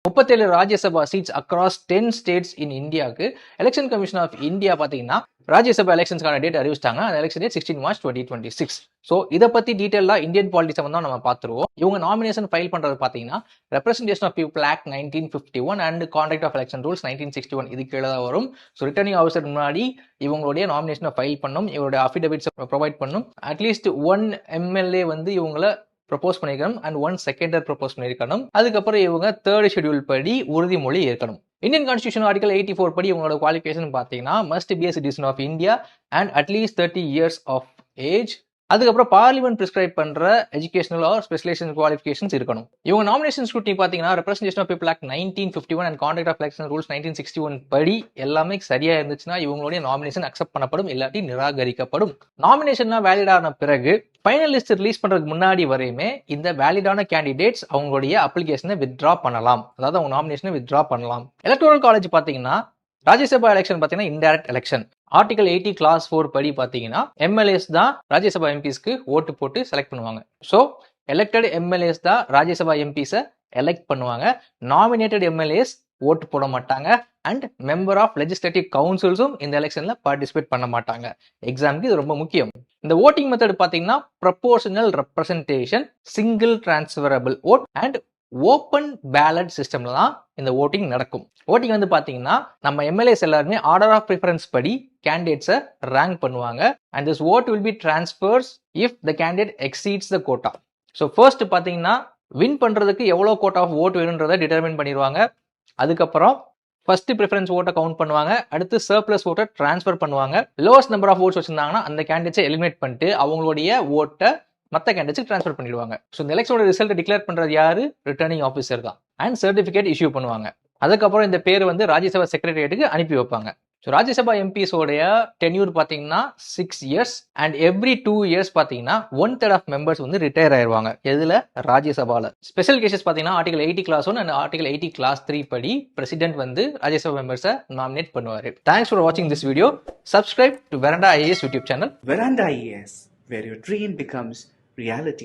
37 Rajya Sabha seats across 10 states in இந்தியாவுக்கு election commission of India பார்த்தீங்கன்னா Rajya Sabha எலெக்ஷன்ஸ்க்கான date அறிவிச்சிட்டாங்க. அந்த எலெக்ஷன் டேட் 16 மார்ச் 2026. ஸோ இதை பற்றி டீட்டெயிலாக இந்தியன் பாலிட்டிக்ஸை வந்து நம்ம பார்த்துருவோம். இவங்க நாமினேஷன் ஃபைல் பண்ணுறது பார்த்தீங்கன்னா representation of people act 1951 and conduct of election rules 1961 இது கீழே தான் வரும். ஸோ ரிட்டர்னிங் ஆஃபீஸர் முன்னாடி இவங்களுடைய நாமினேஷனை ஃபைல் பண்ணும், இவருடைய அஃபிடவிட்ஸை ப்ரொவைட் பண்ணும். அட்லீஸ்ட் 1 MLA வந்து இவங்களை ப்ரொபோஸ் பண்ணிருக்கணும் அண்ட் 1 செகண்டர் ப்ரொபோஸ் பண்ணிருக்கணும். அதுக்கப்புறம் இவங்க 3rd ஷெட்யூல் படி உறுதிமொழி ஏற்கணும். இந்தியன் கான்ஸ்டியூஷன் ஆர்டிகல் 84 படி இவங்களோட குவாலிஃபிகேஷன் பார்த்தீங்கன்னா must be a citizen of India and at least 30 years of age. அதுக்கப்புறம் பார்லிமெண்ட் பிரிஸ்கிரைப் பண்ற எஜுகேஷனல் ஆர் ஸ்பெஷலைசேஷன் குவாலிஃபிகேஷன்ஸ் இருக்கணும். இவங்க நாமினேஷன் ஸ்க்ரூட்டினி பார்த்தீங்கன்னா representation of people act 1951 and conduct of election rules 1961 படி எல்லாமே சரியா இருந்துச்சுன்னா இவங்களுடைய நாமினேஷன் அக்செப்ட் பண்ணப்படும், இல்லாட்டி நிராகரிக்கப்படும். நாமினேஷன்லாம் வேலிட் ஆன பிறகு ஃபைனல் லிஸ்ட் ரிலீஸ் பண்றதுக்கு முன்னாடி வரையுமே இந்த வேலிடான கேண்டிடேட்ஸ் அவங்களுடைய அப்ளிகேஷனை வித்ட்ரா பண்ணலாம், அதாவது அவங்க நாமினேஷனை வித்ட்ரா பண்ணலாம். எலக்டோரல் காலேஜ் பார்த்தீங்கன்னா ராஜ்யசபா எலெக்ஷன் பார்த்தீங்கன்னா இன்டைரக்ட் எலெக்ஷன். ஆர்டிகல் 80 கிளாஸ் 4 படி பார்த்தீங்கன்னா எம்எல்ஏஸ் தான் ராஜ்யசபா எம்பிஸ்க்கு ஓட்டு போட்டு செலக்ட் பண்ணுவாங்க. ஸோ எலெக்டட் எம்எல்ஏஸ் தான் ராஜ்யசபா எம்பிஸை எலெக்ட் பண்ணுவாங்க. நாமினேட்டட் எம்எல்ஏஸ் ஓட்டு போட மாட்டாங்க அண்ட் மெம்பர் ஆஃப் லெஜிஸ்லேட்டிவ் கவுன்சில்ஸும் இந்த எலெக்ஷன்ல பார்ட்டிசிபேட் பண்ண மாட்டாங்க. எக்ஸாமுக்கு இது ரொம்ப முக்கியம். இந்த ஓட்டிங் மெத்தட் பார்த்தீங்கன்னா proportional representation, single transferable vote and open ballot சிஸ்டம்ல தான் இந்த ஓட்டிங் நடக்கும். ஓட்டிங் வந்து பாத்தீங்கன்னா நம்ம எம்எல்ஏஸ் எல்லாருமே ஆர்டர் ஆஃப் ப்ரிஃபரன்ஸ் படி கேண்டிடேட்ஸை ரேங்க் பண்ணுவாங்க and this vote will be transfers if the candidate exceeds the quota. So first பாத்தீங்கன்னா வின் பண்றதுக்கு எவ்வளோ கோட்டா ஆஃப் ஓட் வேணுன்றதை டிட்டர்மின் பண்ணிடுவாங்க. அதுக்கப்புறம் ஃபர்ஸ்ட் ப்ரிஃபரன்ஸ் ஓட்டை கவுண்ட் பண்ணுவாங்க, அடுத்து சர்ப்ளஸ் ஓட்டை டிரான்ஸ்ஃபர் பண்ணுவாங்க. லோவஸ்ட் நம்பர் ஆஃப் ஓட்ஸ் வச்சிருந்தாங்கன்னா அந்த கேண்டிடேட்ஸை எலிமினேட் பண்ணிட்டு அவங்களுடைய ஓட்டை மற்ற கேண்டிடேட்ஸ்க்கு ட்ரான்ஸ்ஃபர் பண்ணிடுவாங்க. ஸோ இந்த எலெக்ஷனோட ரிசல்ட் டிக்ளேர் பண்றது யாரு? ரிட்டர்னிங் ஆஃபீஸர் தான். அண்ட் சர்டிஃபிகேட் இஷ்யூ பண்ணுவாங்க. அதுக்கப்புறம் இந்த பேர் வந்து ராஜ்யசபா செக்ரட்டரியேட்டுக்கு அனுப்பி வைப்பாங்க. ஸோ ராஜ்யசபா எம்பிஸோடைய டென்யூர் பார்த்தீங்கன்னா 6 years அண்ட் எவ்ரி 2 years பார்த்தீங்கன்னா 1/3 ஆஃப் மெம்பர்ஸ் வந்து ரிட்டையர் ஆயிடுவாங்க. எதுல? ராஜ்யசபால. ஸ்பெஷல் கேசஸ் பார்த்தீங்கன்னா article 80 clause 1 and article 80 clause 3 படி பிரசிடென்ட் வந்து ராஜ்யசபா மெம்பர்ஸை நாமினேட் பண்ணுவார். தேங்க்ஸ் ஃபார் வாட்சிங் this video. Subscribe to Veranda IAS YouTube channel. Veranda IAS, where your dream becomes reality.